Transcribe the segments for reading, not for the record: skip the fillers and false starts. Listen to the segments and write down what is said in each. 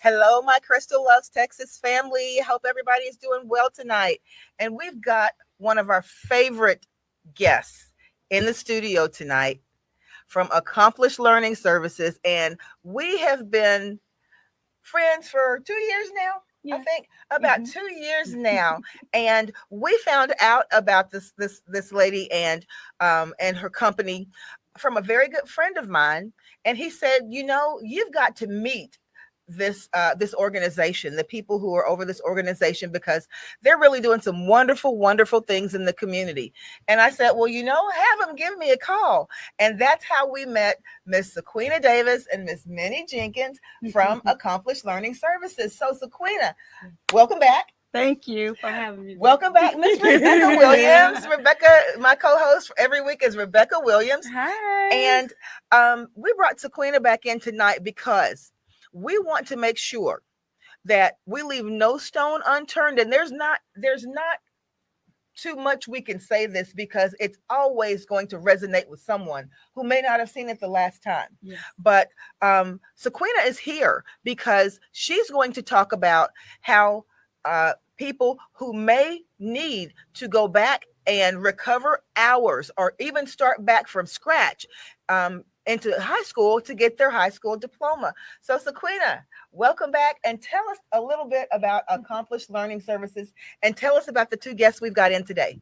Hello, my Crystal Loves Texas family. Hope everybody is doing well tonight. And we've got one of our favorite guests in the studio tonight from Accomplished Learning Services. And we have been friends for 2 years now. Yeah. I think about 2 years now, and we found out about this lady and her company from a very good friend of mine, and he said, you've got to meet this organization, the people who are over this organization, because they're really doing some wonderful things in the community. And I said, well, have them give me a call. And that's how we met Miss Saqueena Davis and Miss Minnie Jenkins from Accomplished Learning Services. So Saqueena, welcome back. Thank you for having me. Welcome back, Miss Rebecca Williams. Rebecca, my co-host for every week is Rebecca Williams. Hi. And we brought Saqueena back in tonight because we want to make sure that we leave no stone unturned. And there's not too much we can say this, because it's always going to resonate with someone who may not have seen it the last time. Yes. But Saqueena is here because she's going to talk about how people who may need to go back and recover hours or even start back from scratch into high school to get their high school diploma. So Saqueena, welcome back, and tell us a little bit about Accomplished Learning Services, and tell us about the two guests we've got in today.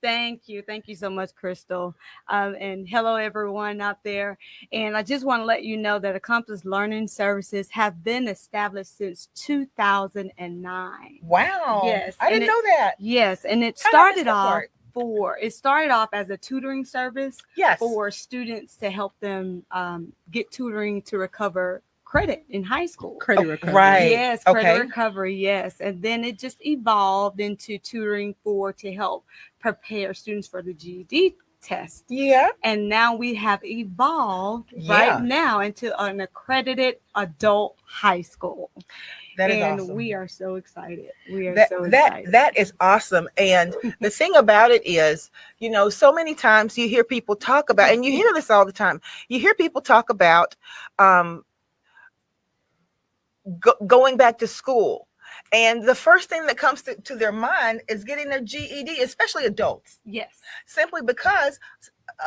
Thank you so much, Crystal, and hello everyone out there. And I just want to let you know that Accomplished Learning Services have been established since 2009. Wow. Yes, I didn't know that. Yes, and it started off as a tutoring service, yes, for students to help them get tutoring to recover credit in high school. Credit recovery. Right. Yes, credit recovery, yes. And then it just evolved into tutoring to help prepare students for the GED test. Yeah. And now we have evolved right now into an accredited adult high school. That is awesome. We are so excited. Excited. That is awesome. And the thing about it is, so many times you hear people talk about, and you hear this all the time, you hear people talk about going back to school. And the first thing that comes to their mind is getting their GED, especially adults. Yes. Simply because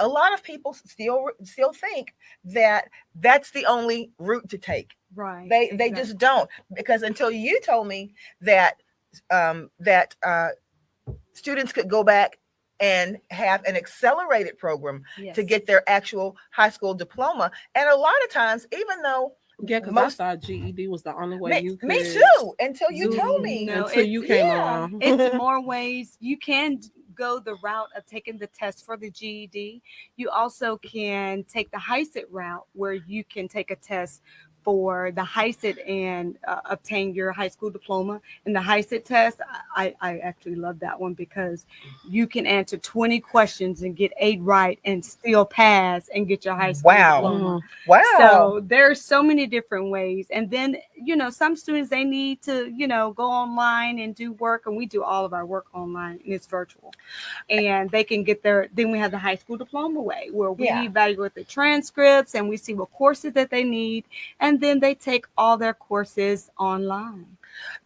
a lot of people still think that that's the only route to take. Right. They just don't, because until you told me that students could go back and have an accelerated program to get their actual high school diploma. And a lot of times, even though because I thought GED was the only way you could. Me too, until you told me. Until you came along. It's more ways. You can go the route of taking the test for the GED. You also can take the HISET route, where you can take a test for the HISET and obtain your high school diploma. And the HISET test, I actually love that one, because you can answer 20 questions and get 8 right and still pass and get your high school diploma. Wow. So there's so many different ways. And then, some students, they need to, go online and do work, and we do all of our work online, and it's virtual. And they can get then we have the high school diploma way, where we evaluate the transcripts and we see what courses that they need. And then they take all their courses online.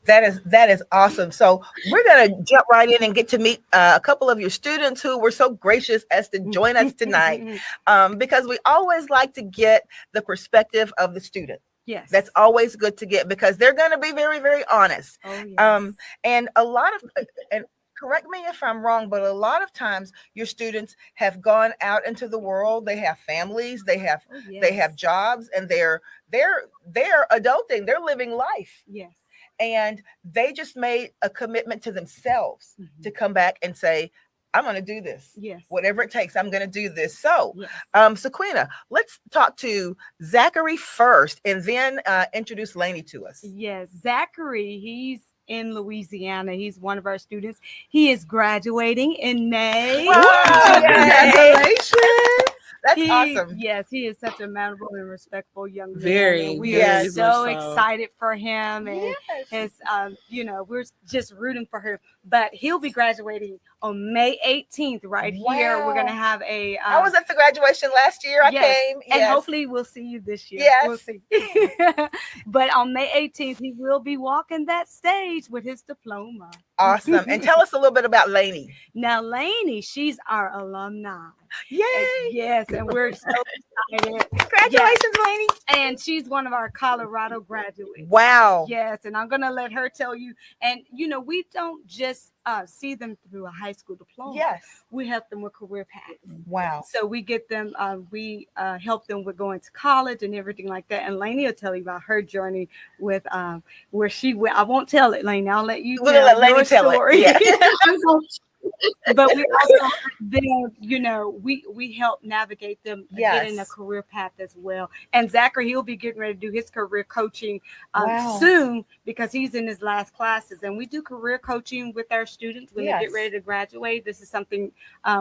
That is awesome. So we're going to jump right in and get to meet a couple of your students who were so gracious as to join us tonight, because we always like to get the perspective of the student. Yes. That's always good to get, because they're going to be very, very honest. Oh, yes. And a lot of, and correct me if I'm wrong, but a lot of times your students have gone out into the world. They have families, they have jobs, and they're adulting, they're living life. Yes. And they just made a commitment to themselves to come back and say, I'm going to do this. Yes. Whatever it takes, I'm going to do this. So, Saqueena, let's talk to Zachary first, and then introduce Lainey to us. Yes. Zachary, he's in Louisiana. He's one of our students. He is graduating in May. Wow. Congratulations. That's awesome. Yes, he is such a mannerable and respectful young man. Very, And we very are Yes. much so so. excited for him and Yes. his, we're just rooting for him. But he'll be graduating on May 18th right here. We're going to Wow. have a. I was at the graduation last year. I Yes, came. and Yes. hopefully we'll see you this year. Yes. We'll see. But on May 18th, he will be walking that stage with his diploma. Awesome. And tell us a little bit about Lainey. Now, Lainey, she's our alumni. Yay. Yes, and we're so excited. Congratulations, Lainey. And she's one of our Colorado graduates. Wow. Yes, and I'm gonna let her tell you. And we don't just see them through a high school diploma. Yes. We help them with career paths. Wow. So we get them. We help them with going to college and everything like that. And Lainey will tell you about her journey with where she went. I won't tell it, Lainey. I'll let you We'll tell let Lainey your tell it. story. Yeah. But we also then we help navigate them get in a Yes. career path as well. And Zachary, he'll be getting ready to do his career coaching Wow. soon because he's in his last classes. And we do career coaching with our students when they Yes. get ready to graduate. This is something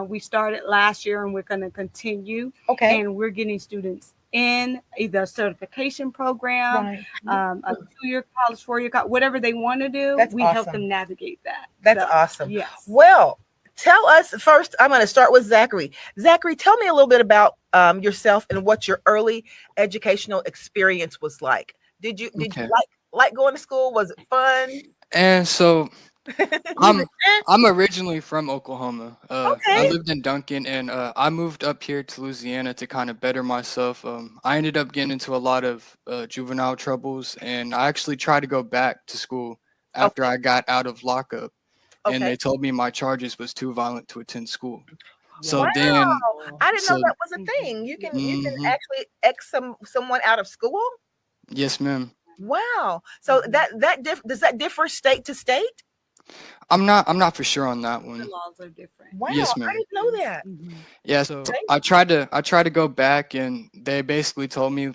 we started last year and we're going to continue. Okay. And we're getting students in either a certification program, Right. a 2-year college, 4-year college, whatever they want to do. That's we help awesome. them navigate that. That's So, awesome. Yes. Well, tell us first. I'm going to start with Zachary. Zachary, tell me a little bit about yourself and what your early educational experience was like. Did you Okay. like going to school? Was it fun? And so I'm originally from Oklahoma. I Okay. lived in Duncan, and I moved up here to Louisiana to kind of better myself. I ended up getting into a lot of juvenile troubles, and I actually tried to go back to school after I got out of lockup, and Okay. they told me my charges was too violent to attend school. So Wow. then, I didn't know so that was a thing. You can mhm. actually X someone out of school. Yes, ma'am. Wow. So does that differ state to state? I'm not for sure on that The one. laws are different. Wow. Yes, I ma'am. didn't know that. Yeah, so Okay. I tried to go back, and they basically told me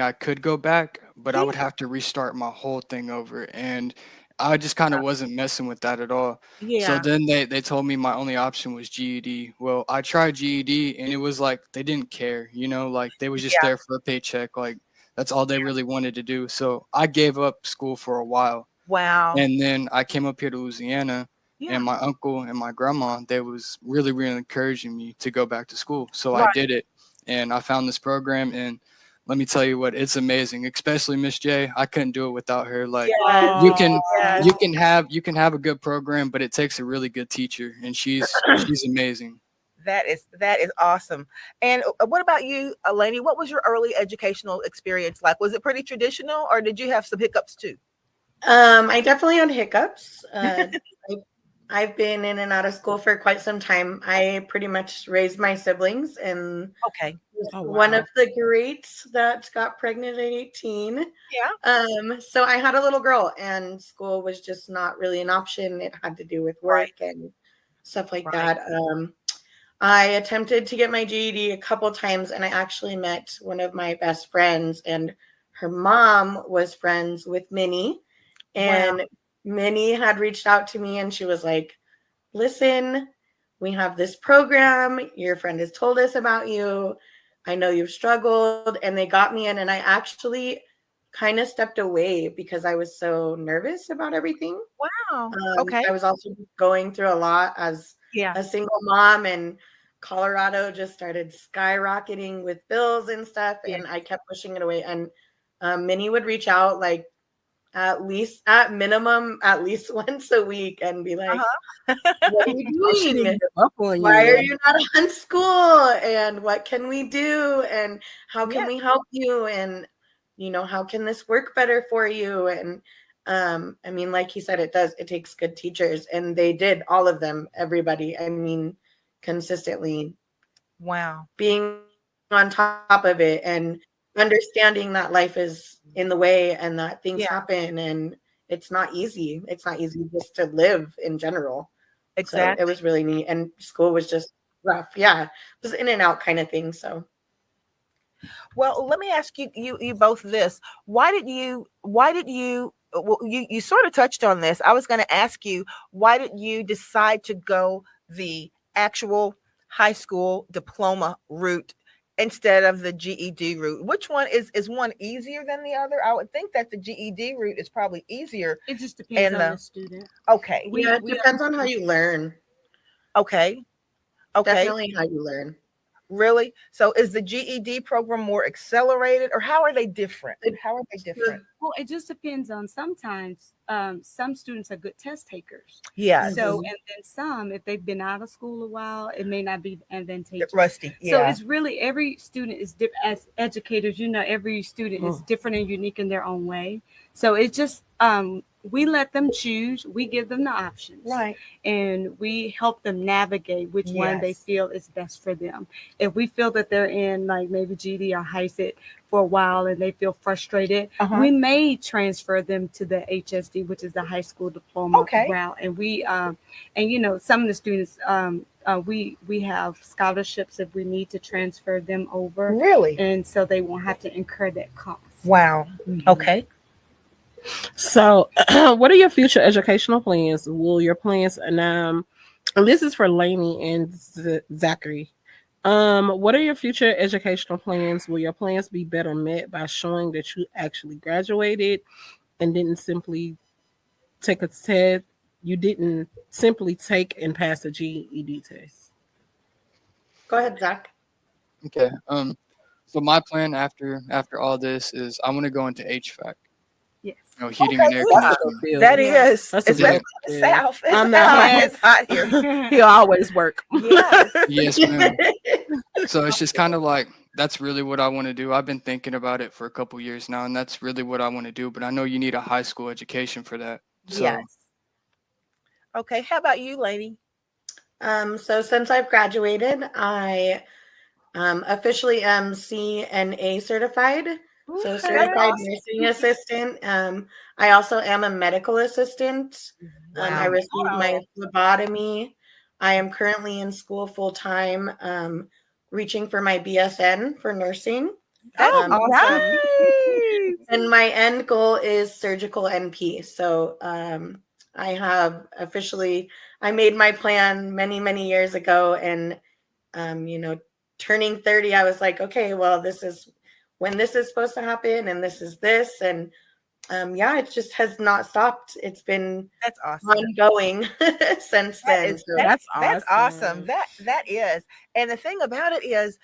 I could go back, but I would Yeah. have to restart my whole thing over, and I just kind of wasn't messing with that at all. So Yeah. then they told me my only option was GED. Well, I tried GED, and it was like they didn't care, like they was just Yeah. there for a paycheck, like that's all they really wanted to do. So I gave up school for a while, Wow. and then I came up here to Louisiana, Yeah. and my uncle and my grandma, they was really, really encouraging me to go back to school. So I Right. did it, and I found this program, and let me tell you what, it's amazing. Especially Miss J, I couldn't do it without her. Like Yes. you can Yes. you can have a good program, but it takes a really good teacher, and she's amazing. That is awesome. And what about you, Eleni? What was your early educational experience like? Was it pretty traditional, or did you have some hiccups too? I definitely had hiccups. I've been in and out of school for quite some time. I pretty much raised my siblings and Okay. was Oh, one wow. of the greats that got pregnant at 18. Yeah. So I had a little girl and school was just not really an option. It had to do with work and stuff like Right. that. I attempted to get my GED a couple times and I actually met one of my best friends and her mom was friends with Minnie. And Minnie had reached out to me and she was like, listen, we have this program. Your friend has told us about you. I know you've struggled. And they got me in. And I actually kind of stepped away because I was so nervous about everything. Wow. Okay. I was also going through a lot as Yeah. a single mom, and Colorado just started skyrocketing with bills and stuff. Yeah. And I kept pushing it away. And Minnie would reach out like, at minimum at least once a week and be like, what are you Oh, she doing? didn't give up on Why you. are you not on school? And what can we do? And how can Yeah. we help you? And how can this work better for you? And I mean, like he said, it takes good teachers, and they did, all of them, everybody. I mean, consistently Wow. being on top of it and understanding that life is in the way and that things Yeah. happen, and it's not easy. It's not easy just to live in general. So it Exactly. was really neat. And school was just rough. Yeah. It was in and out kind of thing. So Well, let me ask you both this. Why did you well, you sort of touched on this. I was going to ask you, why did you decide to go the actual high school diploma route instead of the GED route? Which one is one easier than the other? I would think that the GED route is probably easier. It just depends And on the student. okay, Yeah, it depends on how you learn. okay, Definitely how you learn. really. So is the GED program more accelerated, or how are they different? How are they different? Well, it just depends on sometimes some students are good test takers. Yes. So, and then some, if they've been out of school a while, it may not be advantageous. Rusty. So Yeah. it's really every student is as educators, every student is different and unique in their own way. So it's just we let them choose. We give them the options, Right. and we help them navigate which one they Yes. feel is best for them. If we feel that they're in like maybe GD or HISET for a while and they feel frustrated, we may transfer them to the HSD, which is the high school diploma route. And we some of the students we have scholarships if we need to transfer them over. Really? And so they won't have to incur that cost. Wow. Okay. So, what are your future educational plans? Will your plans, and this is for Lainey and Zachary. What are your future educational plans? Will your plans be better met by showing that you actually graduated and didn't simply take a test? You didn't simply take and pass a GED test. Go ahead, Zach. Okay. So my plan after all this is I want to go into HVAC. Yes. Heating and air conditioning. That is, That's a especially good in the South. I'm It's hot here. He'll always work. Yes. Yes, ma'am. So it's just kind of like that's really what I want to do. I've been thinking about it for a couple years now, and that's really what I want to do. But I know you need a high school education for that. So. Yes. Okay. How about you, Lainey? So since I've graduated, I officially am CNA certified. So certified nursing assistant. I also am a medical assistant. I received my phlebotomy. I am currently in school full time, reaching for my BSN for nursing. That's awesome. And my end goal is surgical NP. So I have officially, I made my plan many, many years ago. And, turning 30, I was like, okay, well, this is when this is supposed to happen. And this is this. And it just has not stopped. It's been that's awesome ongoing since then. That's awesome. That is. And the thing about it is,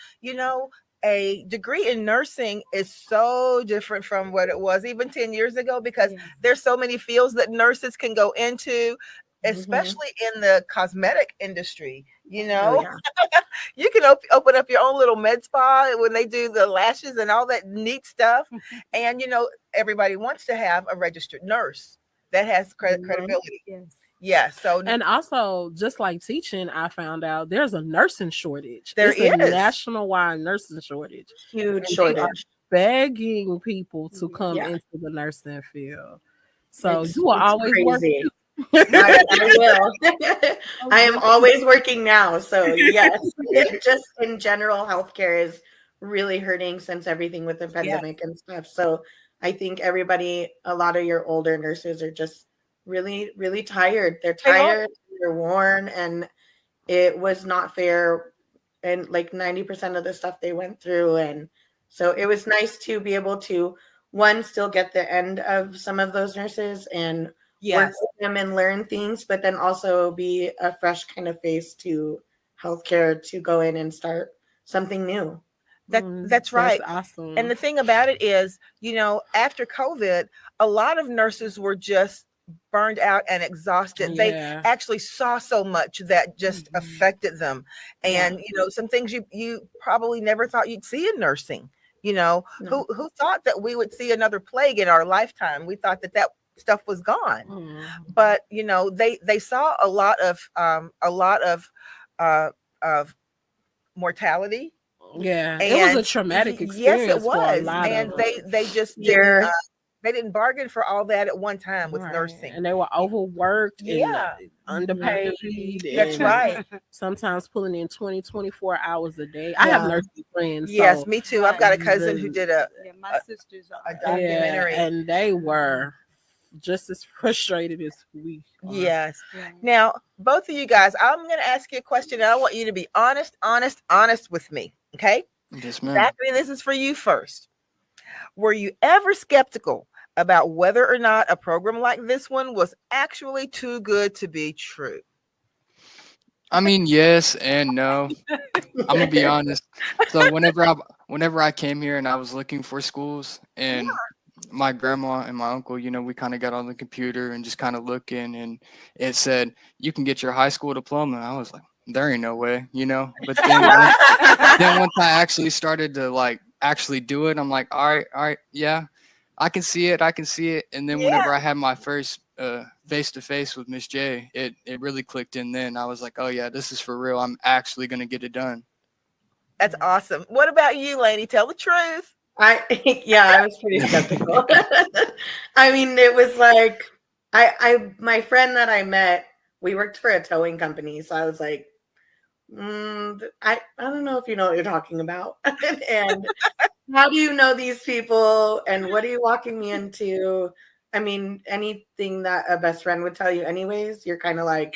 a degree in nursing is so different from what it was even 10 years ago, because there's so many fields that nurses can go into, especially in the cosmetic industry. You can open up your own little med spa when they do the lashes and all that neat stuff. And, everybody wants to have a registered nurse that has credibility. Yes. So, and also, just like teaching, I found out there's a nursing shortage. There is a national-wide nursing shortage. Huge shortage. Begging people to come into the nursing field. So you will always work. I will. I am always working now. So yes, just in general, healthcare is really hurting since everything with the pandemic and stuff. So I think everybody, a lot of your older nurses are just really, really tired. They're tired, they're worn, and it was not fair. And like 90% of the stuff they went through. And so it was nice to be able to, one, still get the end of some of those nurses and work with them and learn things, but then also be a fresh kind of face to healthcare to go in and start something new. That's right. That's awesome. And the thing about it is, after COVID, a lot of nurses were just burned out and exhausted. They actually saw so much that just affected them. And, some things you probably never thought you'd see in nursing. Who thought that we would see another plague in our lifetime? We thought that stuff was gone. But, they saw a lot of mortality. And it was a traumatic experience. Yes, it was. For a lot and of they just didn't, they didn't bargain for all that at one time with nursing. And they were overworked and underpaid. That's right. Sometimes pulling in 20, 24 hours a day. I have nursing friends. Yes, me too. I've got a cousin who did my sisters a documentary. And they were just as frustrated as we are. Yes. Now, both of you guys, I'm going to ask you a question, and I want you to be honest with me. Okay. Yes, ma'am. Zachary, this is for you first. Were you ever skeptical about whether or not a program like this one was actually too good to be true? I mean, yes and no. I'm gonna be honest. So whenever I came here and I was looking for schools, and my grandma and my uncle, we kind of got on the computer and just kind of looking, and it said you can get your high school diploma. I was like, there ain't no way. But then once I actually started to like actually do it, I'm like, all right, yeah, I can see it. And then Yeah, whenever I had my first face to face with Miss J, it really clicked in. Then I was like, oh yeah, this is for real. I'm actually gonna get it done. that's awesome. What about you, Lady? Tell the truth. I was pretty skeptical. I mean, it was like my friend that I met, we worked for a towing company, so I was like, I don't know if you know what you're talking about, and how do you know these people, and what are you walking me into? I mean, anything that a best friend would tell you, anyways, you're kind of like,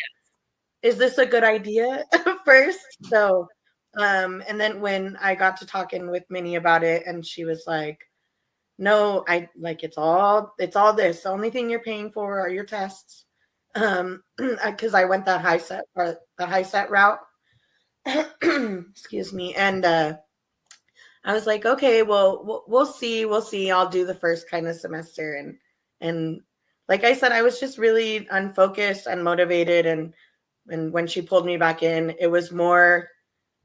is this a good idea first? So, and then when I got to talking with Minnie about it, and she was like, no, I like it's all this. The only thing you're paying for are your tests. Because I went that high set or the high set route. Excuse me. And I was like, okay, well, we'll see. We'll see. I'll do the first kind of semester. And like I said, I was just really unfocused, unmotivated. And when she pulled me back in, it was more,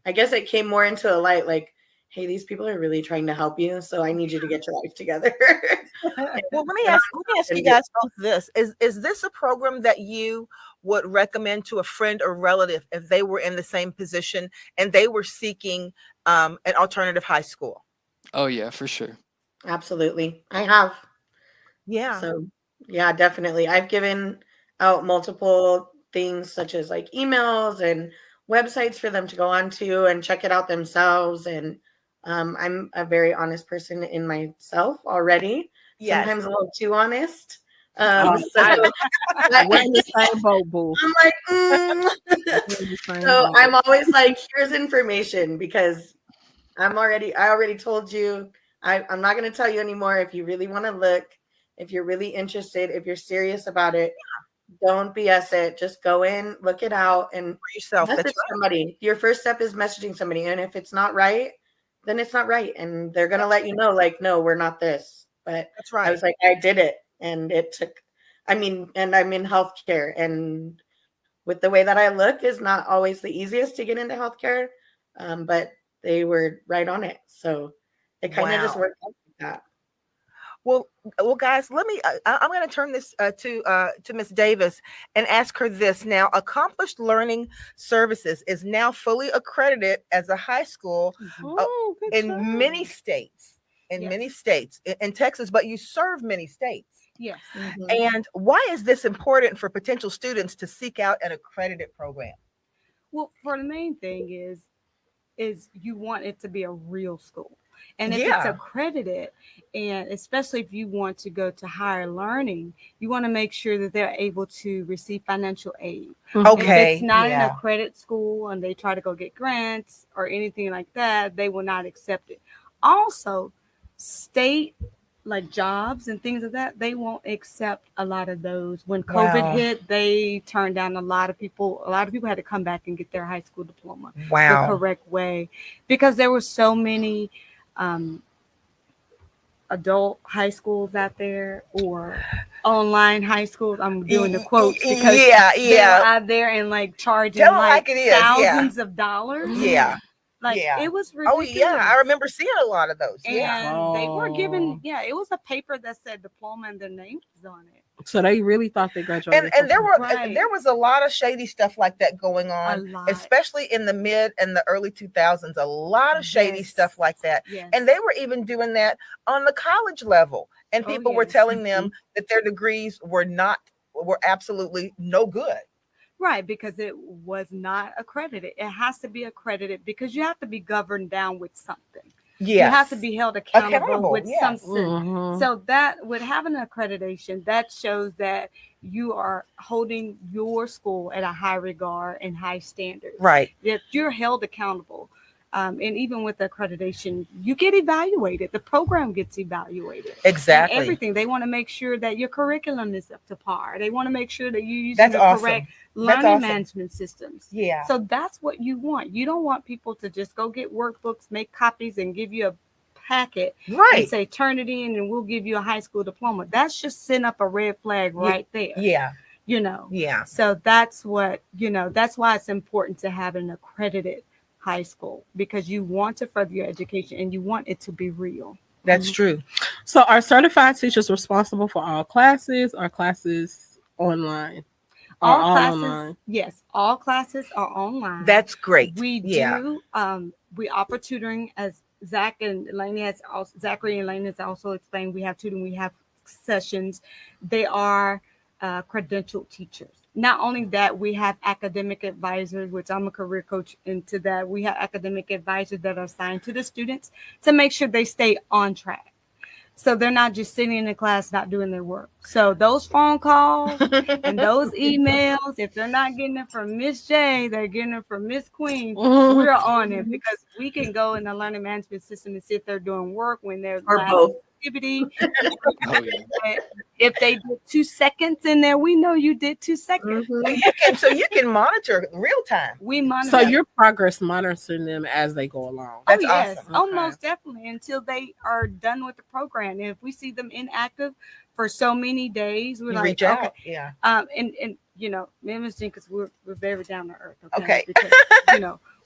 I guess it came more into a light like, hey, these people are really trying to help you. So I need you to get your life together. Well, let me ask you guys both this. Is this a program that you would recommend to a friend or relative if they were in the same position and they were seeking an alternative high school? Oh yeah, for sure. Absolutely. I have. Yeah. So, yeah, definitely. I've given out multiple things such as like emails and websites for them to go on to and check it out themselves. And I'm a very honest person in myself already, Yes. sometimes a little too honest. Oh, So we're in the same boat, boo. I'm like, We're in the same so boat. I'm always like, here's information because I already told you. I'm not going to tell you anymore. If you really want to look, if you're really interested, if you're serious about it, don't BS it. Just go in, look it out, and For yourself. message That's right. somebody. Your first step is messaging somebody. And if it's not right, then it's not right. And they're going to let you know, like, no, we're not this. But That's I right. was like, I did it. And it took, and I'm in healthcare. And with the way that I look is not always the easiest to get into healthcare. But they were right on it. So it kind of just Wow. worked out like that. Well, guys, let me. I'm going to turn this to Miss Davis and ask her this. Now, Accomplished Learning Services is now fully accredited as a high school Oh, good in job. many states. In Texas, but you serve many states. Yes. Mhm. And why is this important for potential students to seek out an accredited program? Well, for the main thing is you want it to be a real school. And if it's Yeah. accredited, and especially if you want to go to higher learning, you want to make sure that they're able to receive financial aid. If Okay. it's not an Yeah. accredited school and they try to go get grants or anything like that, they will not accept it. Also, state like jobs and things like that, they won't accept a lot of those. When COVID Wow. hit, they turned down a lot of people. A lot of people had to come back and get their high school diploma the Wow. correct way because there were so many um, adult high schools out there or online high schools. I'm doing the quotes because Yeah. they were Yeah. out there and like charging Tell it like like it is. Yeah. thousands of dollars. Yeah. Like Yeah. it was Oh ridiculous. yeah. I remember seeing a lot of those. Yeah. And they were given, Oh. yeah, it was a paper that said diploma and their names on it. So they really thought they graduated. And there were Right. there was a lot of shady stuff like that going A on, lot. especially in the mid and the early 2000s. A lot of shady Yes. stuff like that, Yes. and they were even doing that on the college level. And Oh, people were yes. telling them that their degrees were absolutely no good. Right, because it was not accredited. It has to be accredited because you have to be governed down with something. You have to Yes. be held accountable Accountable, with yes. something. Mhm. So that with having an accreditation, that shows that you are holding your school at a high regard and high standards. Right. That you're held accountable. And even with accreditation, you get evaluated. The program gets evaluated. Exactly. And everything. They want to make sure that your curriculum is up to par. They want to make sure that you're using That's the awesome. correct That's learning awesome. management systems. Yeah. So that's what you want. You don't want people to just go get workbooks, make copies, and give you a packet and Right. say turn it in and we'll give you a high school diploma. That's just setting up a red flag right there. Yeah. You know. Yeah. So that's what, that's why it's important to have an accredited high school, because you want to further your education and you want it to be real. That's true. So are certified teachers responsible for all classes or classes online? Or All classes, online? yes, all classes are online. That's great. We Yeah. do. We offer tutoring, as Zachary and Elaine has also explained. We have tutoring. We have sessions. They are credentialed teachers. Not only that, we have academic advisors, which I'm a career coach into that. We have academic advisors that are assigned to the students to make sure they stay on track. So they're not just sitting in the class not doing their work. So those phone calls and those emails, if they're not getting it from Miss J, they're getting it from Miss Queen. We're on it, because we can go in the learning management system and see if they're doing work when they're Or both. activity. Oh yeah. If they did 2 seconds in there, we know you did 2 seconds. Mhm. So you can monitor real time. We monitor. So you're progress monitoring them as they go along. That's yes. awesome. Oh, Okay. most definitely, until they are done with the program. And if we see them inactive for so many days, we're You like, reach out. okay. Yeah. And me and Ms. Jenkins, we're very down to earth. Okay. Because,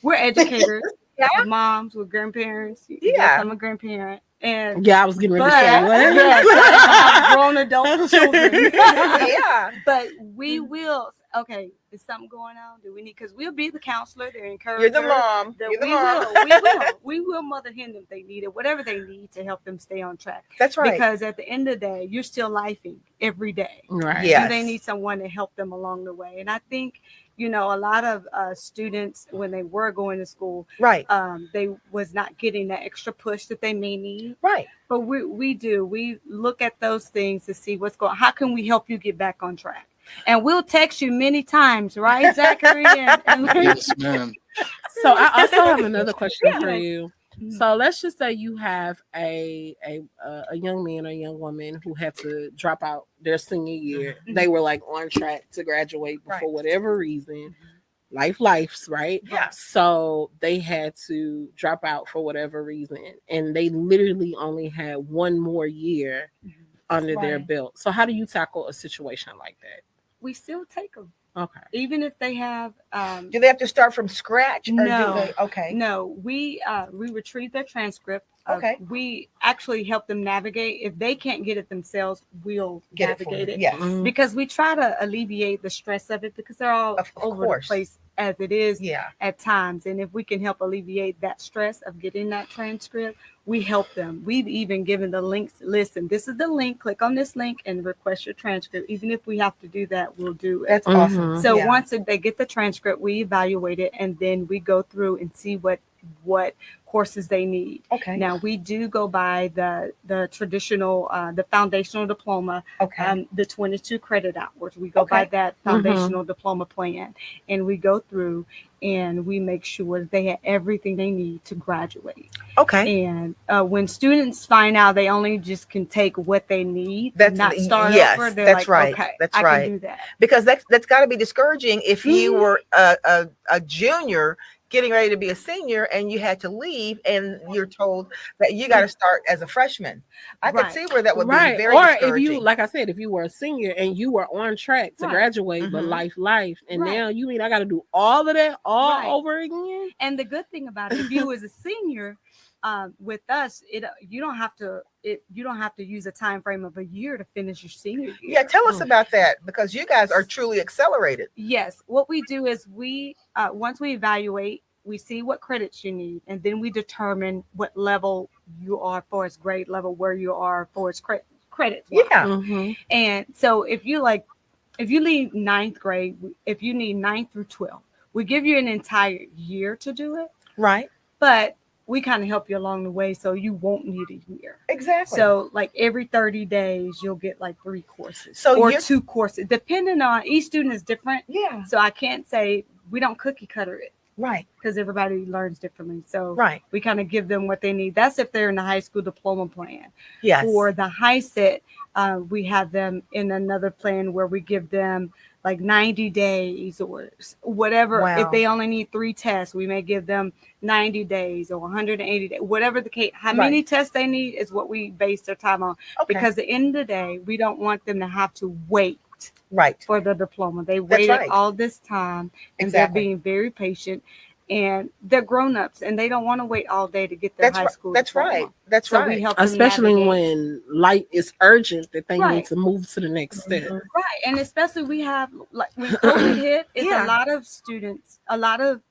we're educators, Yeah. we're moms, we're grandparents. Yeah. Yes, I'm a grandparent. And Yeah, I was getting ready to but, say what? yes, I have grown adult children. Yeah. But we will. Okay, is something going on? Do we need? Because we'll be the counselor, the encourager. You're the mom. that You're the we mom. we will mother hen them if they need it, whatever they need to help them stay on track. That's right. Because at the end of the day, you're still lifing every day. Right. Yeah. And they need someone to help them along the way. And I think, a lot of students, when they were going to school, Right. they was not getting that extra push that they may need. Right. But we do. We look at those things to see what's going. How can we help you get back on track? And we'll text you many times, right, Zachary? and Yes, ma'am. So I also have another question for Yeah. you. Mhm. So let's just say you have a young man or young woman who had to drop out their senior year. Mhm. They were like on track to graduate, but for whatever reason, life's right. Yeah. So they had to drop out for whatever reason, and they literally only had one more year under their Right. belt. So how do you tackle a situation like that? we still take them, Okay. even if they have. Do they have to start from scratch? Or No. Do they? Okay. No, we retrieve their transcript. Okay. We actually help them navigate. If they can't get it themselves, we'll Get it for navigate you. it. Yes. Mhm. Because we try to alleviate the stress of it, because they're all Of over course. the place as it is Yeah. at times. And if we can help alleviate that stress of getting that transcript, we help them. We've even given the links. Listen, this is the link. Click on this link and request your transcript. Even if we have to do that, we'll do it. That's Mhm. awesome. So Yeah. once they get the transcript, we evaluate it, and then we go through and see what courses they need. Okay. Now we do go by the traditional, the foundational diploma, Okay. the 22 credit hours. We go by Okay. that foundational diploma plan, and we go through and we make sure they have everything they need to graduate. Okay. And when students find out they only just can take what they need, That's- not start yes, over, they're that's like, right. okay, That's I right. can do that. Because that's got to be discouraging if you Mhm. were a junior getting ready to be a senior and you had to leave and you're told that you got to start as a freshman. I could Right. see where that would Right. be very Or if discouraging. you, like I said, if you were a senior and you were on track to Right. graduate, but Mhm. life, and Right. now you mean I got to do all of that all Right. over again? And the good thing about it, if you as a senior, with us, you don't have to use a time frame of a year to finish your senior year. Yeah, tell us about that, because you guys are truly accelerated. Yes, what we do is we once we evaluate, we see what credits you need, and then we determine what level you are for its grade level, where you are for its credits. Yeah. Mhm. And so if you need ninth grade, if you need 9th through 12th, we give you an entire year to do it, Right. but we kind of help you along the way, so you won't need a year. Exactly. So like every 30 days, you'll get like 3 courses So or you're- 2 courses, depending on each student is different. yeah. So I can't say we don't cookie cutter it. Right. because everybody learns differently. So Right. we kind of give them what they need. That's if they're in the high school diploma plan. Yes. For the high set, we have them in another plan where we give them like 90 days or whatever. Wow. If they only need 3 tests, we may give them 90 days or 180 days, whatever the case. How many tests they need is what we base their time on. Okay. Because at the end of the day, we don't want them to have to wait Right. for the diploma. They That's waited right. all this time, and Exactly. they're being very patient. And they're grown-ups, and they don't want to wait all day to get their high school That's diploma. right. That's So right. we help them Especially navigate. when light is urgent that they need Right. to move to the next step. Mhm. Right, and especially we have, like, when COVID hit, it's Yeah. a lot of students, a lot of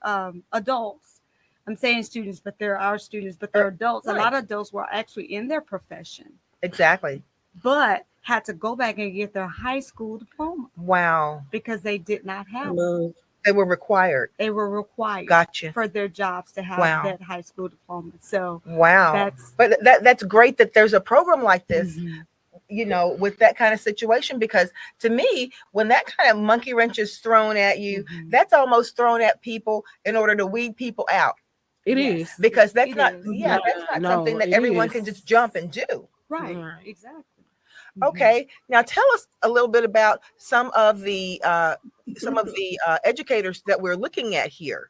adults. I'm saying students, but they're our students, but they're adults. Right. A lot of adults were actually in their profession, Exactly. but had to go back and get their high school diploma Wow. because they did not have it. Love. They were required. They were required Gotcha. for their jobs to have Wow. that high school diploma. So Wow. that's But that's great that there's a program like this, Mhm. you know, with that kind of situation, because to me, when that kind of monkey wrench is thrown at you, Mhm. that's almost thrown at people in order to weed people out, It Yes. is. because that's It not, is. yeah, that's not No, something that it everyone is. can just jump and do. Right, Right. exactly. Mhm. Okay, now tell us a little bit about some of the educators that we're looking at here.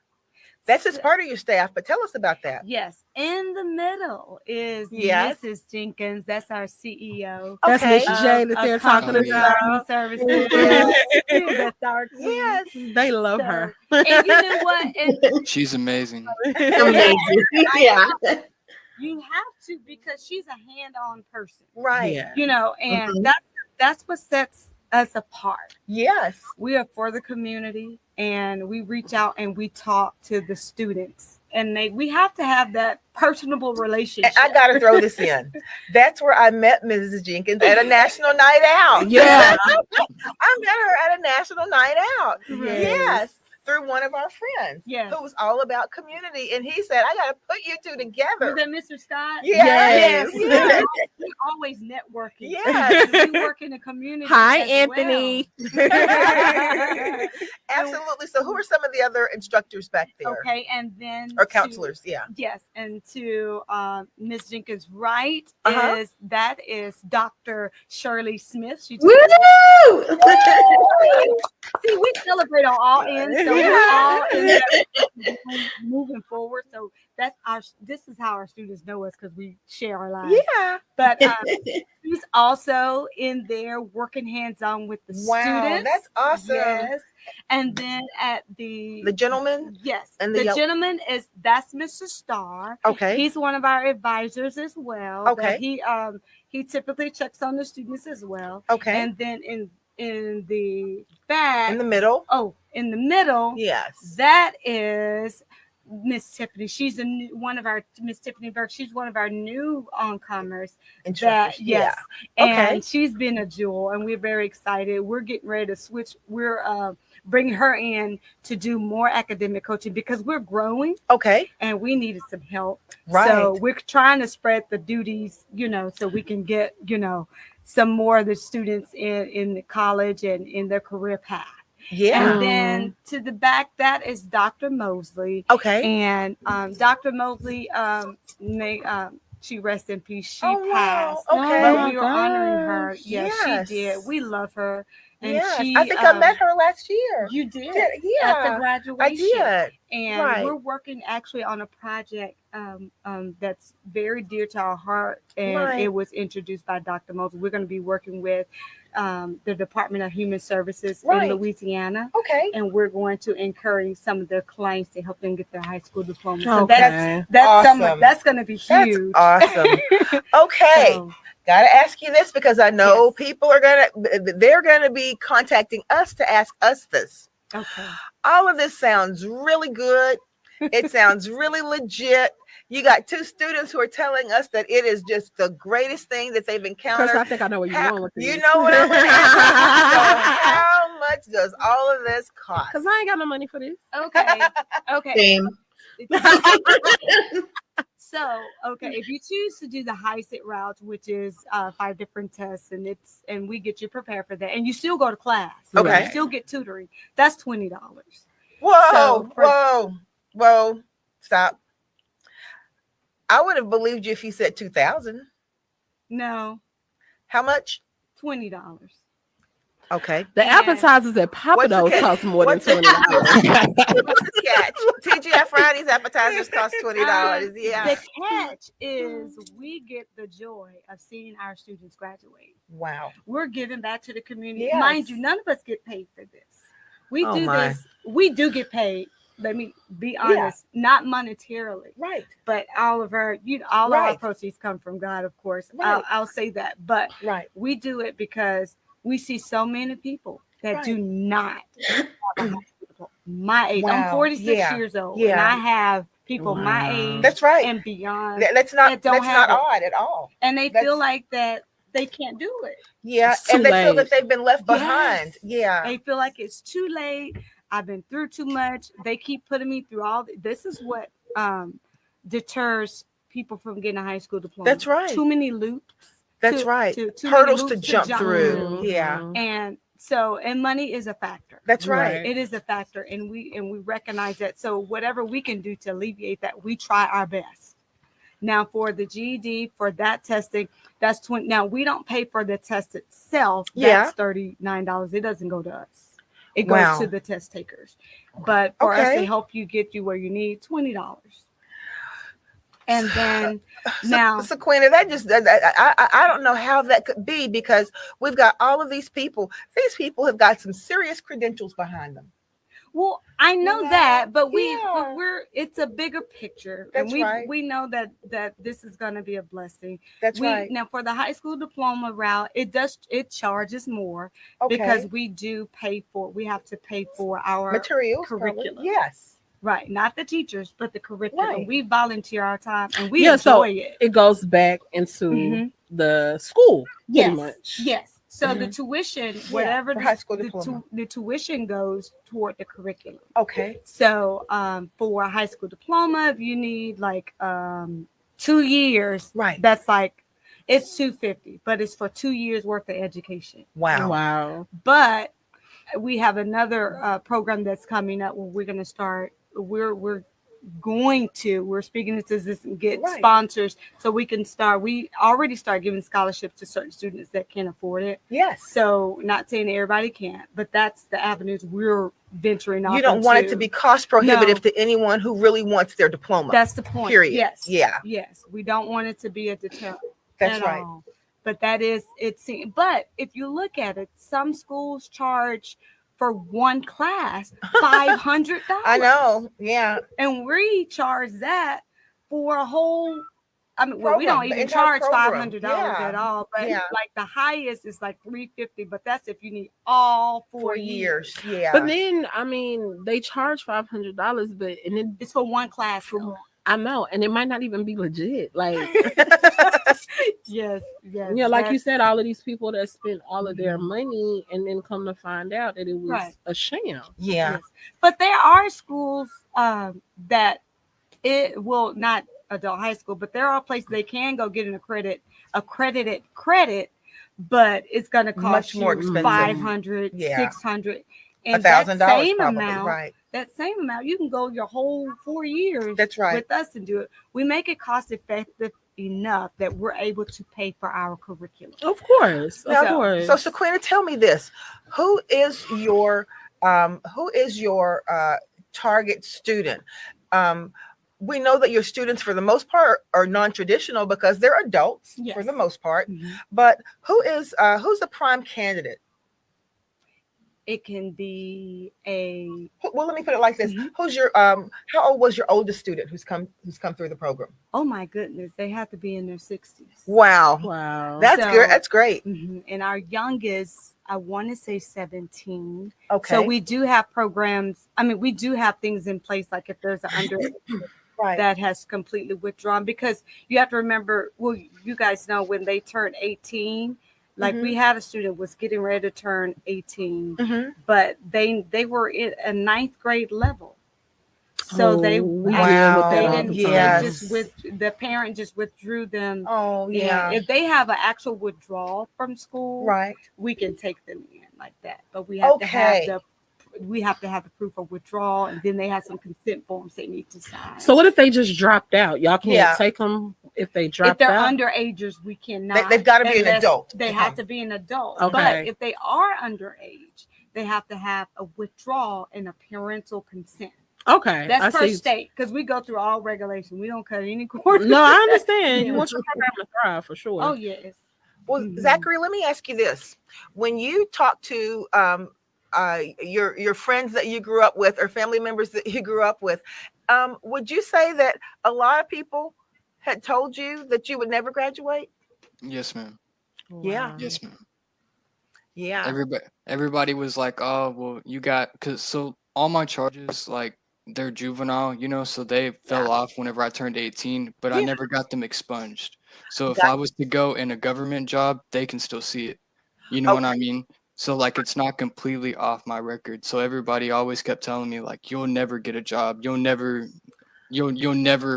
That's just So- part of your staff, but tell us about that. Yes, in the middle is Yes. Mrs. Jenkins. That's our CEO. That's Miss Okay. J that they're talking Accomplished about. Learning Services. Yes. That's our queen. Yes. They love So- her. And you know what? And She's amazing. Amazing. Yeah. you have to, because she's a hand-on person. Right. Yeah. You know, and Mhm. that's what sets us apart. Yes. We are for the community, and we reach out and we talk to the students, and we have to have that personable relationship. And I got to throw this in. That's where I met Mrs. Jenkins at a national night out. Yeah. I met her at a national night out. Yes. Yes. Through one of our friends. Yes. Who was all about community. And he said, I got to put you two together. Was that Mr. Scott? Yes. Yes. We're always networking. Yes. We work in the community. Hi, as Anthony. well. Absolutely. So who are some of the other instructors back there? Okay, and then Or to- counselors, yeah. Yes, and to Miss Jenkins' right Uh-huh. is Dr. Shirley Smith. She Woo! See, we celebrate on all ends, so we're all in there moving forward. So this is how our students know us, because we share our lives. Yeah. But she's also in there working hands-on with the Wow. students. That's awesome. Yes. And then at the gentleman? yes, and the the gentleman that's Mr. Starr. Okay. He's one of our advisors as well. Okay. But he typically checks on the students as well. Okay. And then in the back, in the middle. in the middle, Yes. that is Miss Tiffany. She's one of our Miss Tiffany Burke. She's one of our new on-comers. Instructors. Yes, Yeah. and Okay. she's been a jewel, and we're very excited. We're getting ready to switch. We're bringing her in to do more academic coaching, because we're growing Okay. and we needed some help. Right. So we're trying to spread the duties, so we can get, some more of the students in the college and in their career path. Yeah. And then to the back, that is Dr. Mosley. Okay. And Dr. Mosley, she rests in peace. She Oh, wow. passed. Okay. But we were honoring her. gosh. Yes, Yes. she did. We love her. And Yes. she, I think I met her last year. You did. Yeah. At the graduation. I did. And Right. we're working actually on a project that's very dear to our heart. And Right. it was introduced by Dr. Mosley. We're going to be working with the Department of Human Services Right. in Louisiana. Okay. And we're going to encourage some of their clients to help them get their high school diploma. So Okay. that's Awesome. that's going to be That's huge. awesome. Okay. So, Gotta ask you this, because I know Yes. people they're gonna be contacting us to ask us this. okay. All of this sounds really good. It sounds really legit. You got two students who are telling us that it is just the greatest thing that they've Because encountered. I think I know where you're going with this. You know what I'm going to ask. So how much does all of this cost? Because I ain't got no money for this. Okay. Okay. Same. So, if you choose to do the HiSit route, which is 5 different tests, and we get you prepared for that, and you still go to class, Okay. you still get tutoring. That's $20. Whoa, So for- whoa. Well, stop. I would have believed you if you said 2,000. No, How much? $20. Okay. The And- appetizers at Papa What's the Do's catch? cost more than What's the- $20. What's the catch? TGI Fridays appetizers cost $20. Yeah. The catch is we get the joy of seeing our students graduate. Wow. We're giving back to the community. Yes. Mind you, none of us get paid for this. We Oh, do my. this. We do get paid. Let me be honest, not monetarily, Right. but all of our, all our Right. proceeds come from God, of course. Right. I'll say that, but Right. we do it because we see so many people that Right. do not have a high school diploma. My age. I'm Wow. 46 Yeah. years old, Yeah. and I have people my Wow. age That's right. and beyond, That's not that don't that's have not it. odd at all. and they That's- feel like that they can't do it. Yeah. It's too And they feel late. that they've been left Yes. behind. Yeah. They feel like it's too late. I've been through too much. They keep putting me through this is what deters people from getting a high school diploma. That's right. Too many loops. That's too- right. too many Hurdles to loops jump through. Mhm. Yeah. And so, and money is a factor. That's right. Right. It is a factor, and we recognize that. So whatever we can do to alleviate that, we try our best. Now for the GED, for that testing, that's 20. Now we don't pay for the test itself. Yeah. That's $39. It doesn't go to us. It goes Wow. to the test takers. But for us Okay. to help you get you where you need, $20. And then now, Saqueena, that just I don't know how that could be, because we've got all of these people. These people have got some serious credentials behind them. well, I know Yeah, that, but yeah. we're it's a bigger picture, That's and right. we know that this is going to be a blessing. That's right. Now for the high school diploma route, it charges more Okay. because we have to pay for our Materials, probably. curriculum. Yes. Right, not the teachers, but the curriculum. Right. We volunteer our time and we Yeah, so enjoy it. It goes back into Mhm. the school, pretty Yes. much. Yes. So the Mhm. tuition, whatever for high school the diploma. the tuition goes toward the curriculum. Okay. So for a high school diploma, if you need like 2 years, Right. that's like it's $250, but it's for 2 years worth of education. Wow. Wow. But we have another program that's coming up where we're going to start. We're speaking into this and get Right. sponsors so we can start. We already start giving scholarships to certain students that can't afford it. Yes. So not saying everybody can't, but that's the avenues we're venturing off. You don't want it to into. be cost prohibitive to anyone who really wants their diploma. That's the point. Period. Yes. Yeah. Yes. We don't want it to be a deterrent. That's at right. all. But but if you look at it, some schools charge for one class $500. I know. Yeah. And we charge that for a whole. I mean, well, we Program, don't the even entire charge program. $500 Yeah. at all. But Yeah. like the highest is like $350. But that's if you need all 4 4 years. years. Yeah. But then, I mean, they charge $500, but and it, It's for one class. For- I know, and it might not even be legit. Like, Yes. you know, like you said, all of these people that spent all of their money and then come to find out that it was Right. a sham. yeah. Yes. But there are schools that it will not adult high school, but there are places they can go get an accredited credit, but it's going to cost Much more you expensive. 500, Yeah. 600, and that $1,000 same probably. amount. Right. That same amount, you can go your whole 4 years. That's right. With us and do it. We make it cost effective enough that we're able to pay for our curriculum. Of course, of Now, course. So Saqueena, tell me this: who is your target student? We know that your students, for the most part, are non-traditional because they're adults for Yes. the most part. Mhm. But who's the prime candidate? It can be Well, let me put it like this: Mhm. who's your how old was your oldest student who's come through the program? oh my goodness, they have to be in their 60s. Wow, Wow. that's So- good. That's great. Mhm. And our youngest, I want to say 17. Okay, So we do have programs. I mean, we do have things in place, like if there's an under right. that has completely withdrawn, because you have to remember, well, you guys know when they turn 18, like we had a student was getting ready to turn 18, Mhm. but they were in a 9th grade level. So they we Wow. deal with that they all didn't the Yes. time. the parent just withdrew them. Oh yeah, And if they have an actual withdrawal from school, right. we can take them in like that. But we have to have Okay. the we have to have the proof of withdrawal, and then they have some consent forms they need to sign. So what if they just dropped out? Y'all can't Yeah. take them if they If dropped they're out. underagers, we cannot. They've got to be an unless adult. They to have come. to be an adult. Okay. But if they are underage, they have to have a withdrawal and a parental consent. Okay, That's I per see. state, because we go through all regulations. We don't cut any corners. No, I understand. Yeah. You want your program to thrive for sure. Oh yes. Well, Mhm. Zachary, let me ask you this: when you talk to your friends that you grew up with or family members that you grew up with, would you say that a lot of people had told you that you would never graduate? Yes, ma'am. Yeah. Yes, ma'am. Yeah. Everybody was like, "Oh, well, you got," because so all my charges, like, they're juvenile, so they fell off whenever I turned 18, but I Yeah. never got them expunged. So if Got I was to go in a government job, they can still see it. You know what I mean? So like it's not completely off my record. So everybody always kept telling me like, "You'll never get a job. You'll never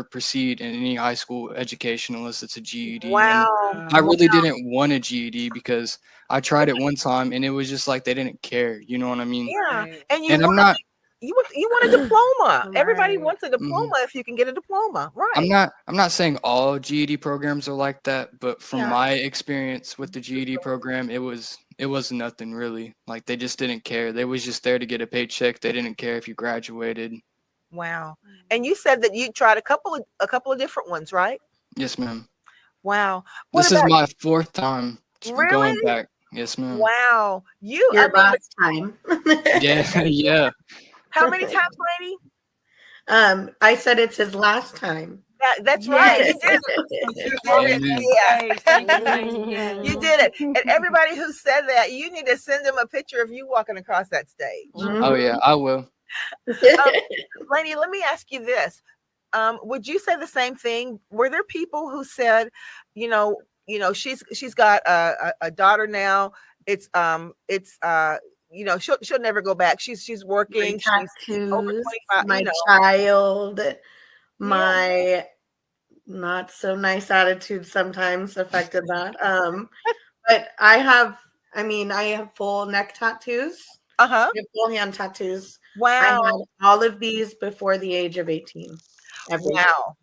proceed in any high school education unless it's a GED." And Wow. I really didn't want a GED because I tried it one time and it was just like they didn't care. You know what I mean? Yeah. Right. And you And I'm want not you want a diploma. Everybody Right. wants a diploma mhm. if you can get a diploma. I'm Right. not saying all GED programs are like that, but from Yeah. my experience with the GED program, it was nothing really. Like they just didn't care. They was just there to get a paycheck. They didn't care if you graduated. Wow. And you said that you tried a couple of different ones, right? Yes, ma'am. Wow. What This is about my fourth time going really? back. Yes, ma'am. Wow. Your last time. Yeah, yeah. How many times, lady? I said it's his last time. That's right. You Yes. did it. Amen. Praise, thank you, Yeah. lady. Yes. You did it. And everybody who said that, you need to send them a picture of you walking across that stage. Oh yeah, I will. Lainey, let me ask you this. Would you say the same thing? Were there people who said, she's got a daughter now. She'll never go back. She's working. My She's over tattoos, 25, my child, my not so nice attitude sometimes affected that. But I have full neck tattoos. Uh-huh. I have full hand tattoos. I Wow. had all of these before the age of 18. Everything. Wow.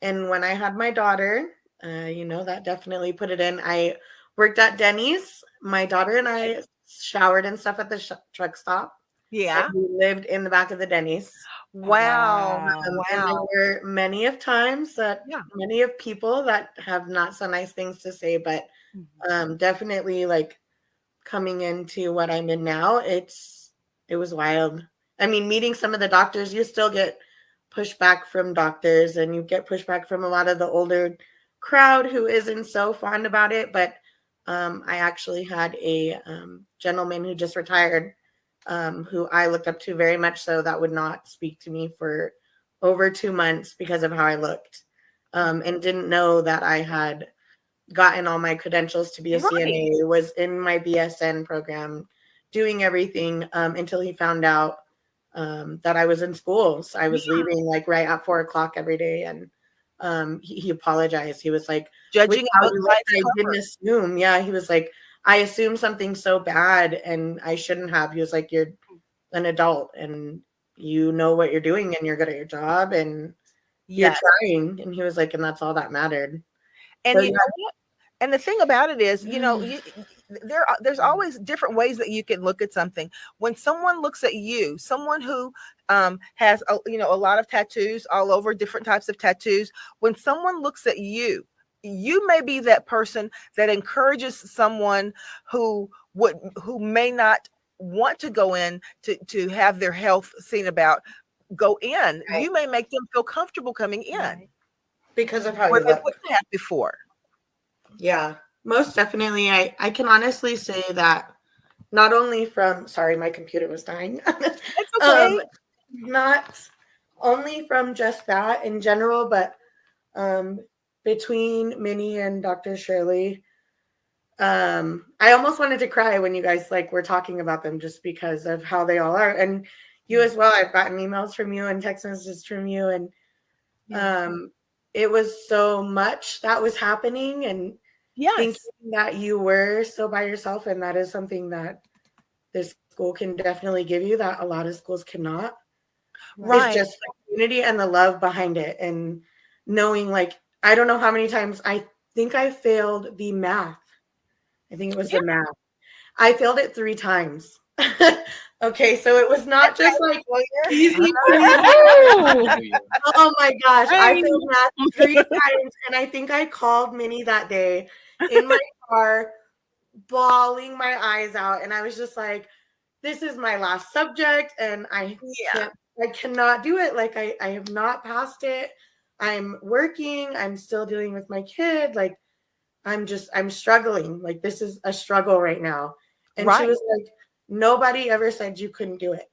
And when I had my daughter, that definitely put it in. I worked at Denny's. My daughter and I showered and stuff at the truck stop. Yeah. And we lived in the back of the Denny's. Wow. And there were many of times that many of people that have not so nice things to say, but definitely like coming into what I'm in now, it was wild. I mean, meeting some of the doctors, you still get pushback from doctors and you get pushback from a lot of the older crowd who isn't so fond about it. But I actually had a gentleman who just retired who I looked up to very much so that would not speak to me for over 2 months because of how I looked and didn't know that I had gotten all my credentials to be a CNA, was in my BSN program, doing everything until he found out that I was in school. So I was leaving like right at 4:00 every day. And he apologized. He was like, judging how you look, I didn't assume. Yeah, he was like, I assumed something so bad and I shouldn't have. He was like, you're an adult and you know what you're doing and you're good at your job and you're trying. And he was like, and that's all that mattered. And you know what? And the thing about it is, there's always different ways that you can look at something. When someone looks at you, someone who has a lot of tattoos all over, different types of tattoos, when someone looks at you, you may be that person that encourages someone who may not want to go in to have their health seen about, go in. Right. You may make them feel comfortable coming in because of how they wouldn't have before. Yeah, most definitely. I can honestly say that not only from, sorry, my computer was dying. It's okay. Not only from just that in general, but between Minnie and Dr. Shirley, I almost wanted to cry when you guys were talking about them just because of how they all are. And you as well. I've gotten emails from you and text messages from you. And it was so much that was happening. And thinking that you were so by yourself, and that is something that this school can definitely give you that a lot of schools cannot. Right. It's just the community and the love behind it, and knowing, like, I don't know how many times I think I failed the math. I think it was the math. I failed it 3 times. Okay, so it was not just like easy. Oh my gosh, I failed math 3 times, and I think I called Minnie that day in my car, bawling my eyes out, and I was just like, this is my last subject, and I cannot do it. Like, I have not passed it. I'm working, I'm still dealing with my kid. Like, I'm struggling. Like, this is a struggle right now. And she was like, nobody ever said you couldn't do it.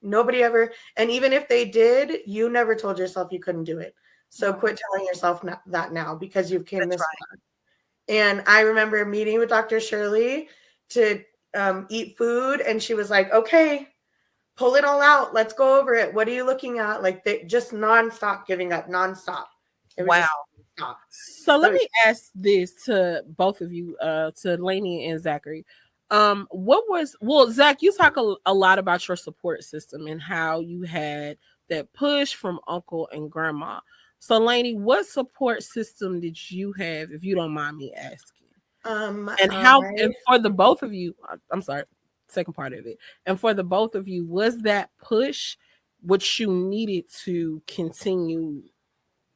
Nobody ever. And even if they did, you never told yourself you couldn't do it. So quit telling yourself that now, because you've came this far. And I remember meeting with Dr. Shirley to eat food, and she was like, okay, pull it all out. Let's go over it. What are you looking at? Like, they just nonstop giving up, nonstop. It was just So let me ask this to both of you, to Lainey and Zachary. Zach, you talk a lot about your support system and how you had that push from uncle and grandma. So Lainey, what support system did you have, if you don't mind me asking? And for the both of you, I'm sorry, second part of it. And for the both of you, was that push what you needed to continue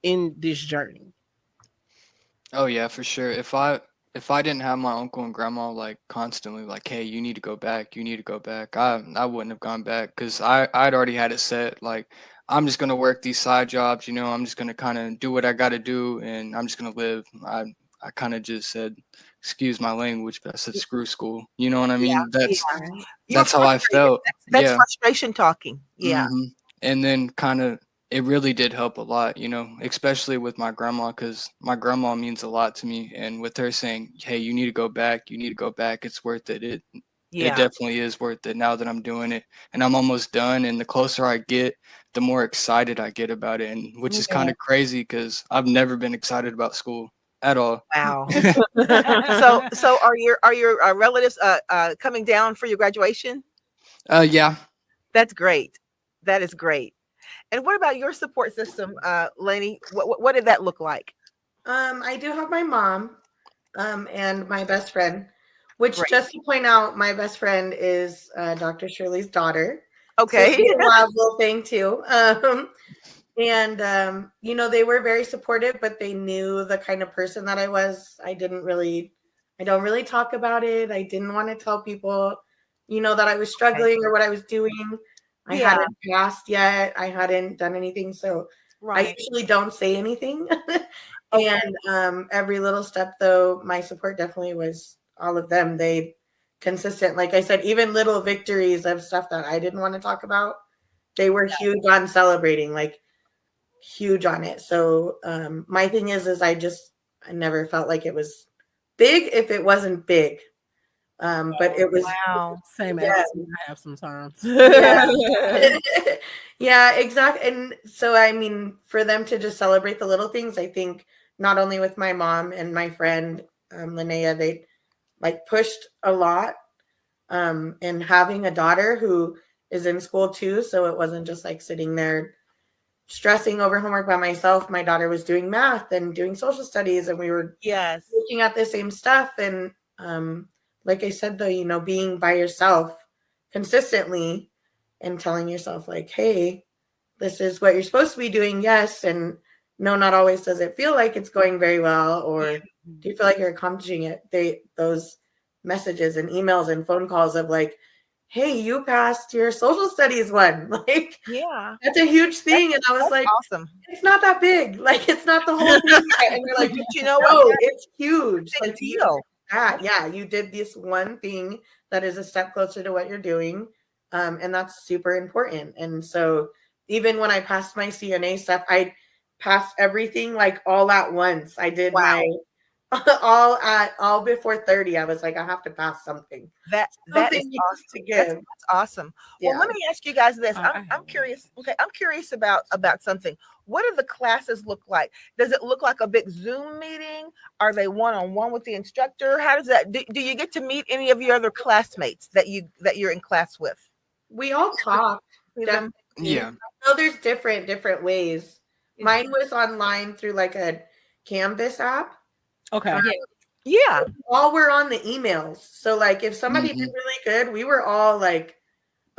in this journey? Oh yeah, for sure. If I didn't have my uncle and grandma like constantly like, hey, you need to go back, you need to go back, I wouldn't have gone back, because I'd already had it set. Like, I'm just gonna work these side jobs, I'm just gonna kind of do what I got to do, and I'm just gonna live. I kind of just said, excuse my language, but I said screw school. You know what I mean? That's how I felt. That's frustration talking. Yeah. Mm-hmm. And then kind of it really did help a lot, especially with my grandma, because my grandma means a lot to me. And with her saying, hey, you need to go back, it's worth it. It definitely is worth it now that I'm doing it. And I'm almost done. And the closer I get, the more excited I get about it. And which is kind of crazy, because I've never been excited about school at all. Wow. So are your relatives coming down for your graduation? Yeah. That's great. That is great. And what about your support system, Lainey? What did that look like? I do have my mom, and my best friend, which, just to point out, my best friend is Dr. Shirley's daughter. Okay. So it's a wild little thing too. And they were very supportive, but they knew the kind of person that I was. I don't really talk about it. I didn't want to tell people, that I was struggling or what I was doing. I hadn't passed yet. I hadn't done anything. So I usually don't say anything. And every little step, though, my support definitely was all of them. They consistent. Like I said, even little victories of stuff that I didn't want to talk about, they were huge on celebrating, like huge on it. So my thing is I never felt like it was big if it wasn't big. But it was same attitude I have sometimes. Yeah, exactly. And so, I mean, for them to just celebrate the little things, I think not only with my mom and my friend Linnea, they like pushed a lot. And having a daughter who is in school too, so it wasn't just like sitting there stressing over homework by myself. My daughter was doing math and doing social studies, and we were looking at the same stuff. And like I said, though, being by yourself consistently and telling yourself like, hey, this is what you're supposed to be doing. Yes. And no, not always does it feel like it's going very well, or do you feel like you're accomplishing it? Those messages and emails and phone calls of like, hey, you passed your social studies one. Like, that's a huge thing. And I was like, awesome. It's not that big. Like, it's not the whole thing. And they're like, you know what? It's huge. Big like, deal. You did this one thing that is a step closer to what you're doing. And that's super important. And so even when I passed my CNA stuff, I passed everything like all at once. I did all before 30. I was like, I have to pass something. That is Something awesome. needs to That's give. awesome. Well, Yeah. let me ask you guys this. I I'm have one. curious. Okay, I'm curious about something. What do the classes look like? Does it look like a big Zoom meeting? Are they one-on-one with the instructor? How does that do you get to meet any of your other classmates that you're in class with? We all talk, See them? definitely. Yeah. So there's different ways. Mine was online through like a Canvas app. Okay. Yeah. Yeah. All were on the emails. So like if somebody Mhm. did really good, we were all like,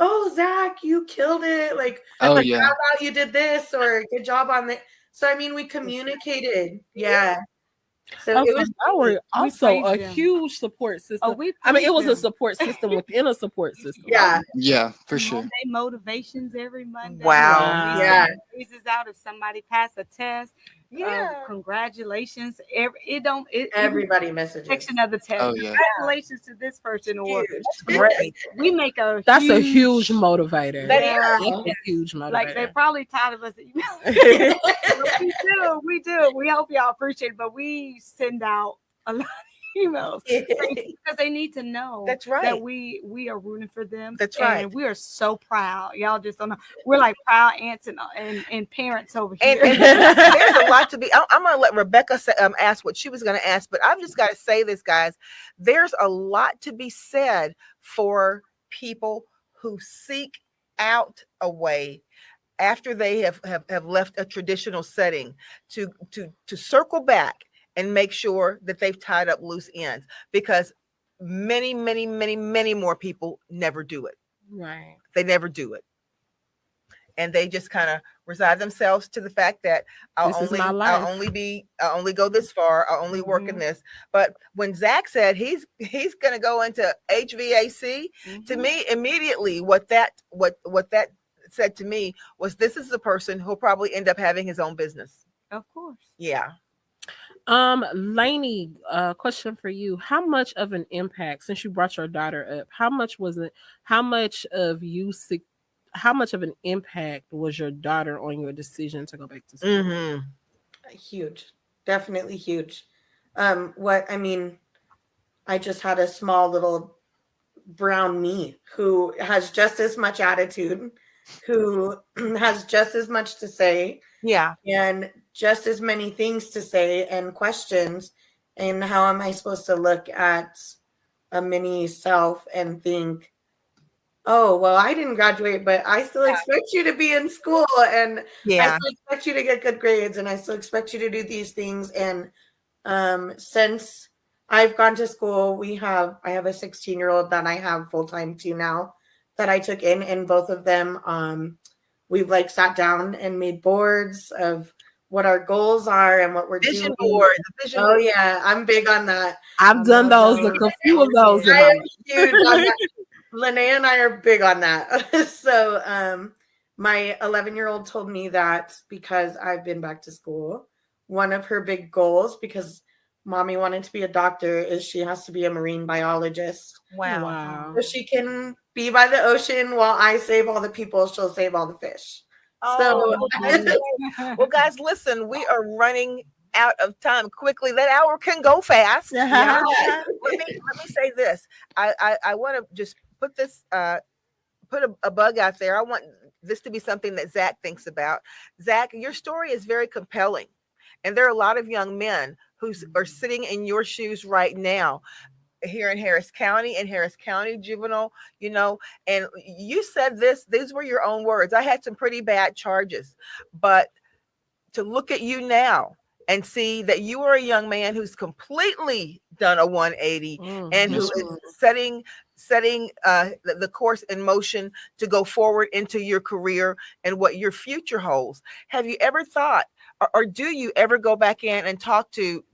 "Oh, Zach, you killed it!" Like, Oh "How yeah. about you did this?" or "Good job on that." So I mean, we communicated. Yeah. So it Okay. was Y'all were neat. also praise a them. huge support system. Oh, we I mean, it praise was a them. support system within a support system. Yeah. Yeah, for sure. Monday motivations every Monday. Wow. We Yeah. send praises out if somebody passed a test. Yeah. Congratulations. Even Everybody messages. section of the test. Oh yeah. Congratulations to this person, or Huge. Great. we make a That's a huge motivator. That Yeah. That's a huge motivator. like they're probably tired of us emailing. is. But we do. We hope y'all appreciate it, but we send out a lot of emails because they need to know That's right. that we are rooting for them. That's right. And we are so proud. Y'all just don't know. We're like proud aunts and parents over And, here. and there's a lot to be. I'm going to let Rebecca ask what she was going to ask, but I've just got to say this, guys. There's a lot to be said for people who seek out a way after they have left a traditional setting to circle back and make sure that they've tied up loose ends, because many more people never do it. right. They never do it. And they just kind of resign themselves to the fact that This is my life. I'll only go this far. I'll only work in this. But when Zach said he's going to go into HVAC, to me immediately what that said to me was, this is the person who'll probably end up having his own business. Of course. Yeah. Lainey, question for you. How much of an impact, since you brought your daughter up, how much of an impact was your daughter on your decision to go back to school? Mm-hmm. Huge. Definitely huge. I just had a small little brown me who has just as much attitude, who has just as much to say, Yeah. and just as many things to say and questions. And how am I supposed to look at a mini self and think, oh, well, I didn't graduate, but I still expect you to be in school, and I Yeah. still expect you to get good grades, and I still expect you to do these things. And since I've gone to school, I have a 16-year-old that I have full-time too now that I took in, and both of them, we've like sat down and made boards of what our goals are and what we're Vision doing. board. The vision Oh board. yeah, I'm big on that. I've done those, a few of those. In I my am huge on that. Linnea and I are big on that. So my 11-year-old told me that because I've been back to school, one of her big goals, because mommy wanted to be a doctor, is she has to be a marine biologist. Wow. Wow. So she can be by the ocean while I save all the people, she'll save all the fish. Oh, So well, guys, listen, we are running out of time quickly. That hour can go fast. Yeah. Let me say this. I want to just put this put a bug out there. I want this to be something that Zach thinks about. Zach, your story is very compelling, and there are a lot of young men who are sitting in your shoes right now here in Harris County and Harris County Juvenile, and you said these were your own words. I had some pretty bad charges, but to look at you now and see that you are a young man who's completely done a 180 and who is setting the course in motion to go forward into your career and what your future holds. Have you ever thought, or do you ever go back in and talk to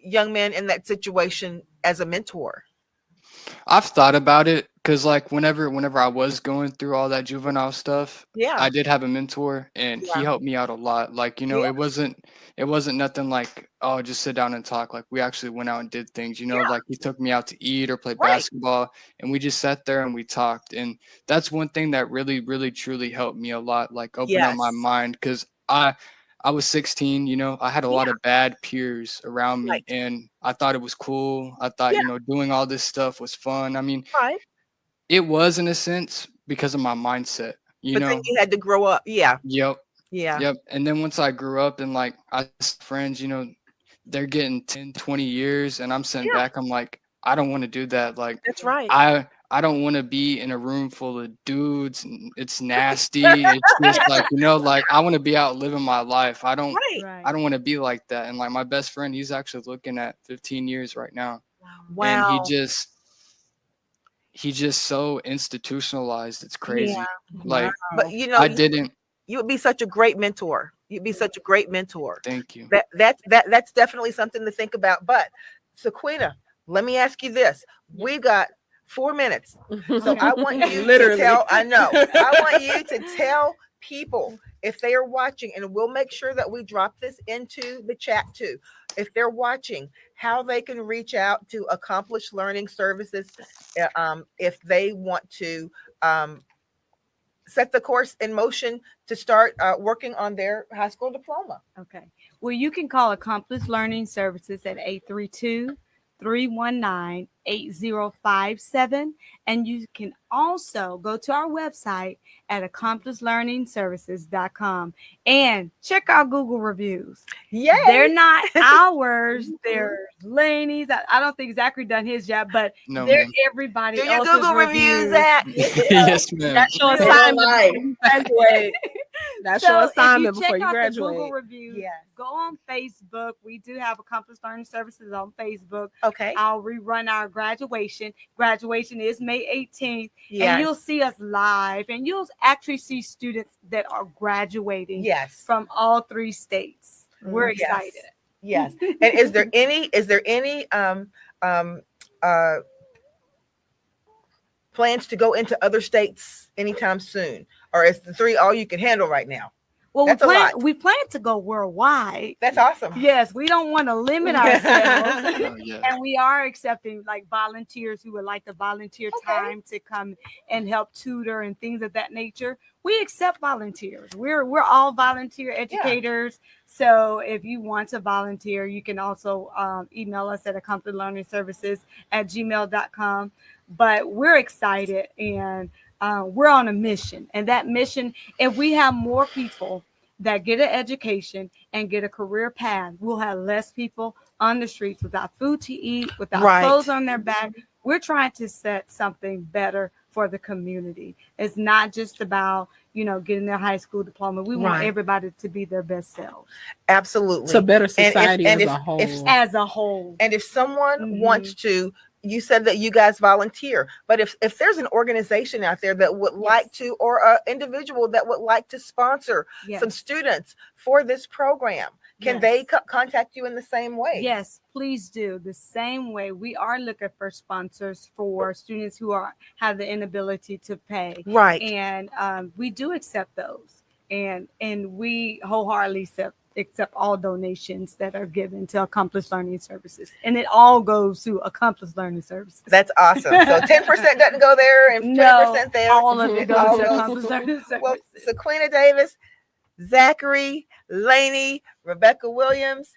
young men in that situation as a mentor? I've thought about it because, like, whenever I was going through all that juvenile stuff, Yeah. I did have a mentor, and he helped me out a lot. Like, Yeah. it wasn't nothing like, oh, just sit down and talk. Like, we actually went out and did things. Like he took me out to eat or play basketball, and we just sat there and we talked. And that's one thing that really, really, truly helped me a lot. Like, open up my mind, because I was 16, I had a lot of bad peers around me, Right. and I thought it was cool. I thought, Yeah. doing all this stuff was fun. I mean, Right. it was in a sense because of my mindset, But then you had to grow up. Yeah. Yep. Yeah. Yep. And then once I grew up and like I friends, they're getting 10, 20 years and I'm sitting Yeah. back, I'm like, I don't want to do that. Like That's right. I don't want to be in a room full of dudes and it's nasty. It's just like, like I want to be out living my life. I don't Right. Right. I don't want to be like that. And like my best friend, he's actually looking at 15 years right now. Wow. And Wow. he's just so institutionalized. It's crazy. Yeah. Like But I didn't. you would be such a great mentor. You'd be such a great mentor. Thank you. That's definitely something to think about. But Saqueena, let me ask you this. We've got 4 minutes. So I want you to tell, I want you to tell people if they are watching, and we'll make sure that we drop this into the chat too. If they're watching, how they can reach out to Accomplished Learning Services if they want to set the course in motion to start working on their high school diploma. Okay. Well, you can call Accomplished Learning Services at 832-319-8057. And you can also go to our website at accomplishedlearningservices.com and check our Google reviews. Yeah. They're not ours. They're Laney's. I don't think Zachary done his job, but No, they're ma'am. everybody Do your else's Google reviews at Yes, ma'am. That's your Real assignment life. before you graduate. That's your assignment if you before check you out the graduate. Google reviews, Yes. go on Facebook. We do have Accomplished Learning Services on Facebook. Okay. I'll rerun our graduation. Graduation is May 18th. Yes. And you'll see us live, and you'll actually see students that are graduating Yes. from all 3 states. We're Yes. excited. Yes. And is there any plans to go into other states anytime soon, or is the 3 all you can handle right now? Well, That's a lot. we plan to go worldwide. That's awesome. Yes, we don't want to limit ourselves. Oh, yeah. And we are accepting like volunteers who would like to volunteer Okay. time to come and help tutor and things of that nature. We accept volunteers. We're all volunteer educators. So if you want to volunteer, you can also email us at accomplishedlearningservices@gmail.com. But we're excited and we're on a mission. And that mission, if we have more people that get an education and get a career path, we'll have less people on the streets without food to eat, without Right. clothes on their back. We're trying to set something better for the community. It's not just about, getting their high school diploma. We want Right. everybody to be their best selves Absolutely. It's a better society and as if- a whole. as a whole. And if someone Mhm. wants to, you said that you guys volunteer, but if there's an organization out there that would like to, or an individual that would like to sponsor Yes. some students for this program, can Yes. they contact you in the same way? Yes, please do. The same way we are looking for sponsors for students who have the inability to pay. Right. And we do accept those. And we wholeheartedly accept all donations that are given to Accomplished Learning Services. And it all goes to Accomplished Learning Services. That's awesome. So 10% doesn't go there and 20% there. all of it All goes to goes- Accomplished Learning Services. Well, Saqueena Davis, Zachary, Laney, Rebecca Williams,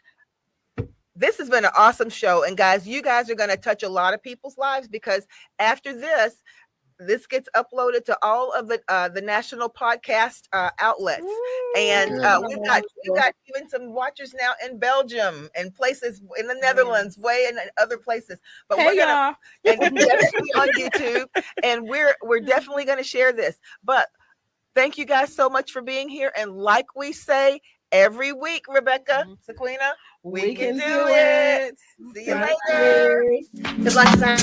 this has been an awesome show. And guys, you guys are going to touch a lot of people's lives, because after this gets uploaded to all of the national podcast outlets. And we've got even some watchers now in Belgium and places in the Netherlands, way in other places. But Hey, we're gonna y'all. and we're definitely on YouTube, and we're definitely going to share this. But thank you guys so much for being here. And like we say every week, Rebecca, Saqueena, we can do it. See you later. Good luck, Zach.